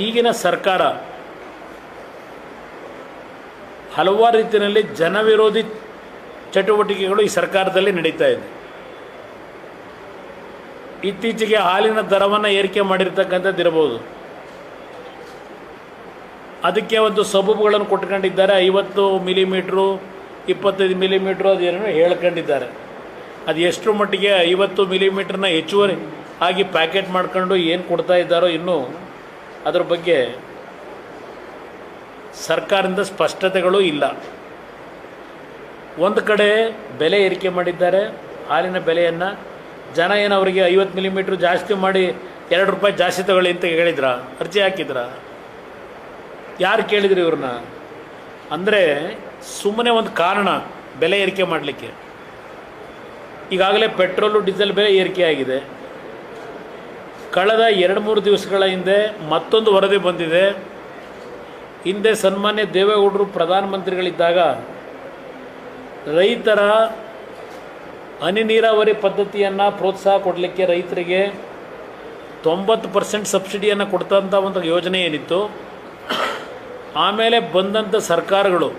ಈಗಿನ ಸರ್ಕಾರ ಹಲವಾರು ರೀತಿಯಲ್ಲಿ ಜನವಿರೋಧಿ ಚಟುವಟಿಕೆಗಳು ಈ ಸರ್ಕಾರದಲ್ಲಿ ನಡೀತಾ ಇದೆ. ಇತ್ತೀಚೆಗೆ ಹಾಲಿನ ದರವನ್ನು ಏರಿಕೆ ಮಾಡಿರ್ತಕ್ಕಂಥದ್ದು ಇರಬಹುದು. ಅದಕ್ಕೆ ಒಂದು ಸಬೂಬುಗಳನ್ನು ಕೊಟ್ಕೊಂಡಿದ್ದಾರೆ. 50 ಮಿಲಿಮೀಟ್ರು 25 ಮಿಲಿಮೀಟ್ರು ಅದೇನೋ ಹೇಳ್ಕೊಂಡಿದ್ದಾರೆ. ಅದು ಎಷ್ಟರ ಮಟ್ಟಿಗೆ 50 ಮಿಲಿಮೀಟ್ರನ್ನ ಹೆಚ್ಚುವರಿ ಆಗಿ ಪ್ಯಾಕೆಟ್ ಮಾಡ್ಕೊಂಡು ಏನು ಕೊಡ್ತಾ ಇದ್ದಾರೋ ಇನ್ನೂ ಅದರ ಬಗ್ಗೆ ಸರ್ಕಾರದಿಂದ ಸ್ಪಷ್ಟತೆಗಳು ಇಲ್ಲ. ಒಂದು ಕಡೆ ಬೆಲೆ ಏರಿಕೆ ಮಾಡಿದ್ದಾರೆ, ಹಾಲಿನ ಬೆಲೆಯನ್ನು. ಜನ ಏನು ಅವರಿಗೆ 50 ಮಿಲಿಮೀಟ್ರ್ ಜಾಸ್ತಿ ಮಾಡಿ 2 ರೂಪಾಯಿ ಜಾಸ್ತಿ ತಗೊಳ್ಳಿ ಅಂತ ಹೇಳಿದ್ರ? ಅರ್ಜಿ ಹಾಕಿದ್ರ? ಯಾರು ಕೇಳಿದ್ರು ಇವ್ರನ್ನ? ಅಂದರೆ ಸುಮ್ಮನೆ ಒಂದು ಕಾರಣ ಬೆಲೆ ಏರಿಕೆ ಮಾಡಲಿಕ್ಕೆ. ಈಗಾಗಲೇ ಪೆಟ್ರೋಲು ಡೀಸೆಲ್ ಬೆಲೆ ಏರಿಕೆ ಆಗಿದೆ. ಕಳೆದ 2-3 ದಿವಸಗಳ ಹಿಂದೆ ಮತ್ತೊಂದು ವರದಿ ಬಂದಿದೆ. ಹಿಂದೆ ಸನ್ಮಾನ್ಯ ದೇವೇಗೌಡರು ಪ್ರಧಾನಮಂತ್ರಿಗಳಿದ್ದಾಗ ರೈತರ ಹನಿ ನೀರಾವರಿ ಪದ್ಧತಿಯನ್ನು ಪ್ರೋತ್ಸಾಹ ಕೊಡಲಿಕ್ಕೆ ರೈತರಿಗೆ 90% ಸಬ್ಸಿಡಿಯನ್ನು ಕೊಡ್ತಂಥ ಒಂದು ಯೋಜನೆ ಏನಿತ್ತು. ಆಮೇಲೆ ಬಂದಂಥ ಸರ್ಕಾರಗಳು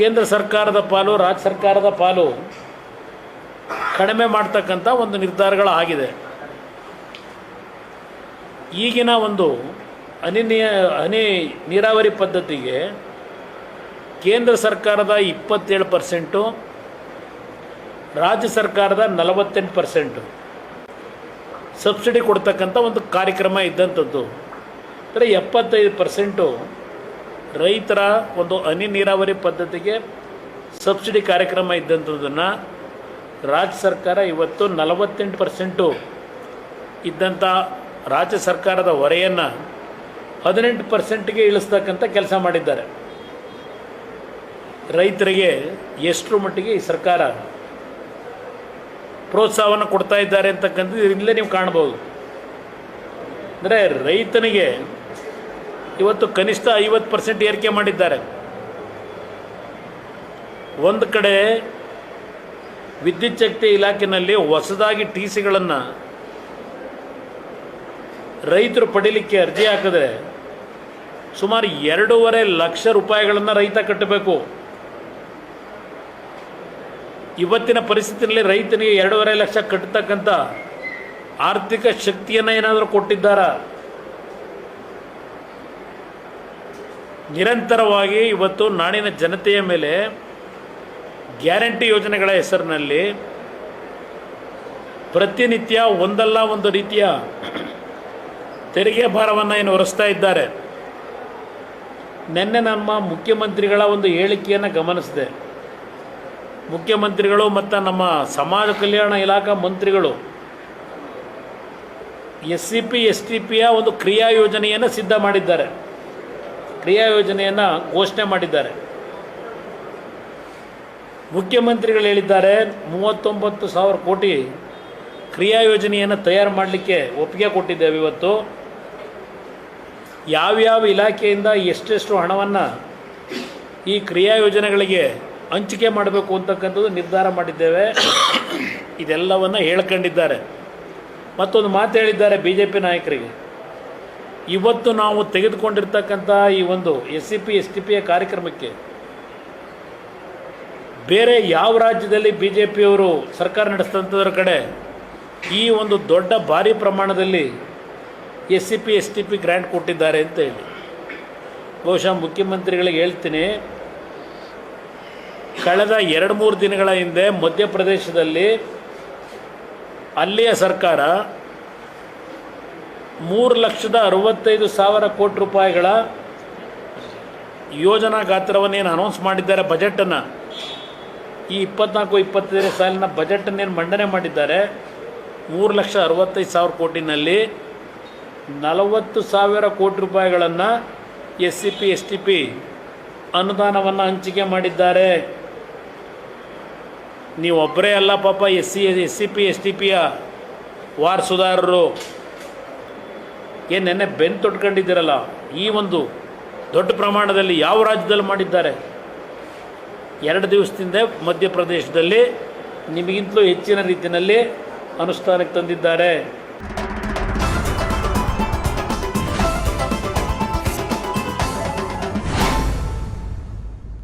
ಕೇಂದ್ರ ಸರ್ಕಾರದ ಪಾಲು, ರಾಜ್ಯ ಸರ್ಕಾರದ ಪಾಲು ಕಡಿಮೆ ಮಾಡ್ತಕ್ಕಂಥ ಒಂದು ನಿರ್ಧಾರಗಳಾಗಿದೆ. ಈಗಿನ ಒಂದು ಹನಿ ನೀರಾವರಿ ಪದ್ಧತಿಗೆ ಕೇಂದ್ರ ಸರ್ಕಾರದ 27%, ರಾಜ್ಯ ಸರ್ಕಾರದ 48% ಸಬ್ಸಿಡಿ ಕೊಡ್ತಕ್ಕಂಥ ಒಂದು ಕಾರ್ಯಕ್ರಮ ಇದ್ದಂಥದ್ದು. ಅಂದರೆ 75% ರೈತರ ಒಂದು ಹನಿ ನೀರಾವರಿ ಪದ್ಧತಿಗೆ ಸಬ್ಸಿಡಿ ಕಾರ್ಯಕ್ರಮ ಇದ್ದಂಥದ್ದನ್ನು ರಾಜ್ಯ ಸರ್ಕಾರ ಇವತ್ತು 48% ಇದ್ದಂಥ ರಾಜ್ಯ ಸರ್ಕಾರದ ಹೊರೆಯನ್ನು 18%ಗೆ ಇಳಿಸ್ತಕ್ಕಂಥ ಕೆಲಸ ಮಾಡಿದ್ದಾರೆ. ರೈತರಿಗೆ ಎಷ್ಟರ ಮಟ್ಟಿಗೆ ಈ ಸರ್ಕಾರ ಪ್ರೋತ್ಸಾಹವನ್ನು ಕೊಡ್ತಾ ಇದ್ದಾರೆ ಅಂತಕ್ಕಂಥದ್ದು ಇದರಿಂದಲೇ ನೀವು ಕಾಣ್ಬೋದು. ಅಂದರೆ ರೈತನಿಗೆ ಇವತ್ತು ಕನಿಷ್ಠ 50% ಏರಿಕೆ ಮಾಡಿದ್ದಾರೆ. ಒಂದು ಕಡೆ ವಿದ್ಯುತ್ ಶಕ್ತಿ ಇಲಾಖೆಯಲ್ಲಿ ಹೊಸದಾಗಿ TCಗಳನ್ನು ರೈತರು ಪಡೀಲಿಕ್ಕೆ ಅರ್ಜಿ ಹಾಕಿದ್ರೆ ಸುಮಾರು 2.5 ಲಕ್ಷ ರೂಪಾಯಿಗಳನ್ನು ರೈತ ಕಟ್ಟಬೇಕು. ಇವತ್ತಿನ ಪರಿಸ್ಥಿತಿಯಲ್ಲಿ ರೈತನಿಗೆ 2.5 ಲಕ್ಷ ಕಟ್ಟತಕ್ಕಂಥ ಆರ್ಥಿಕ ಶಕ್ತಿಯನ್ನು ಏನಾದರೂ ಕೊಟ್ಟಿದ್ದಾರಾ? ನಿರಂತರವಾಗಿ ಇವತ್ತು ನಾಡಿನ ಜನತೆಯ ಮೇಲೆ ಗ್ಯಾರಂಟಿ ಯೋಜನೆಗಳ ಹೆಸರಿನಲ್ಲಿ ಪ್ರತಿನಿತ್ಯ ಒಂದಲ್ಲ ಒಂದು ರೀತಿಯ ತೆರಿಗೆ ಭಾರವನ್ನು ಏನು ಹೊರಿಸ್ತಾ ಇದ್ದಾರೆ. ನಿನ್ನೆ ನಮ್ಮ ಮುಖ್ಯಮಂತ್ರಿಗಳ ಒಂದು ಹೇಳಿಕೆಯನ್ನು ಗಮನಿಸಿದೆ. ಮುಖ್ಯಮಂತ್ರಿಗಳು ಮತ್ತು ನಮ್ಮ ಸಮಾಜ ಕಲ್ಯಾಣ ಇಲಾಖಾ ಮಂತ್ರಿಗಳು SCP STPಯ ಒಂದು ಕ್ರಿಯಾ ಯೋಜನೆಯನ್ನು ಸಿದ್ಧ ಮಾಡಿದ್ದಾರೆ, ಕ್ರಿಯಾ ಯೋಜನೆಯನ್ನು ಘೋಷಣೆ ಮಾಡಿದ್ದಾರೆ. ಮುಖ್ಯಮಂತ್ರಿಗಳು ಹೇಳಿದ್ದಾರೆ 39,000 ಕೋಟಿ ಕ್ರಿಯಾ ಯೋಜನೆಯನ್ನು ತಯಾರು ಮಾಡಲಿಕ್ಕೆ ಒಪ್ಪಿಗೆ ಕೊಟ್ಟಿದ್ದೇವೆ. ಇವತ್ತು ಯಾವ್ಯಾವ ಇಲಾಖೆಯಿಂದ ಎಷ್ಟೆಷ್ಟು ಹಣವನ್ನು ಈ ಕ್ರಿಯಾ ಯೋಜನೆಗಳಿಗೆ ಹಂಚಿಕೆ ಮಾಡಬೇಕು ಅಂತಕ್ಕಂಥದ್ದು ನಿರ್ಧಾರ ಮಾಡಿದ್ದೇವೆ. ಇದೆಲ್ಲವನ್ನು ಹೇಳ್ಕೊಂಡಿದ್ದಾರೆ. ಮತ್ತೊಂದು ಮಾತು ಹೇಳಿದ್ದಾರೆ BJP ನಾಯಕರಿಗೆ. ಇವತ್ತು ನಾವು ತೆಗೆದುಕೊಂಡಿರ್ತಕ್ಕಂಥ ಈ ಒಂದು SCP STPಯ ಕಾರ್ಯಕ್ರಮಕ್ಕೆ ಬೇರೆ ಯಾವ ರಾಜ್ಯದಲ್ಲಿ BJPಯವರು ಸರ್ಕಾರ ನಡೆಸ್ತಂಥದ್ರ ಕಡೆ ಈ ಒಂದು ದೊಡ್ಡ ಭಾರಿ ಪ್ರಮಾಣದಲ್ಲಿ SCP STP ಗ್ರ್ಯಾಂಟ್ ಕೊಟ್ಟಿದ್ದಾರೆ ಅಂತ ಹೇಳಿ ಬಹುಶಃ ಮುಖ್ಯಮಂತ್ರಿಗಳಿಗೆ ಹೇಳ್ತೀನಿ. ಕಳೆದ 2-3 ದಿನಗಳ ಹಿಂದೆ ಮಧ್ಯಪ್ರದೇಶದಲ್ಲಿ ಅಲ್ಲಿಯ ಸರ್ಕಾರ 3,65,000 ಕೋಟಿ ರೂಪಾಯಿಗಳ ಯೋಜನಾ ಗಾತ್ರವನ್ನೇನು ಅನೌನ್ಸ್ ಮಾಡಿದ್ದಾರೆ, ಬಜೆಟನ್ನು, ಈ 24-25 ಸಾಲಿನ ಬಜೆಟನ್ನೇನು ಮಂಡನೆ ಮಾಡಿದ್ದಾರೆ. 3,65,000 ಕೋಟಿನಲ್ಲಿ 40,000 ಕೋಟಿ ರೂಪಾಯಿಗಳನ್ನು SCP STP ಅನುದಾನವನ್ನು ಹಂಚಿಕೆ ಮಾಡಿದ್ದಾರೆ. ನೀವು ಒಬ್ಬರೇ ಅಲ್ಲ ಪಾಪ, SCP STPಯ ವಾರಸುದಾರರು ಏನು ನೆನ್ನೆ ಬೆನ್ನು ತೊಟ್ಕೊಂಡಿದ್ದೀರಲ್ಲ, ಈ ಒಂದು ದೊಡ್ಡ ಪ್ರಮಾಣದಲ್ಲಿ ಯಾವ ರಾಜ್ಯದಲ್ಲಿ ಮಾಡಿದ್ದಾರೆ? 2 ದಿವಸದಿಂದ ಮಧ್ಯಪ್ರದೇಶದಲ್ಲಿ ನಿಮಗಿಂತಲೂ ಹೆಚ್ಚಿನ ರೀತಿಯಲ್ಲಿ ಅನುಷ್ಠಾನಕ್ಕೆ ತಂದಿದ್ದಾರೆ.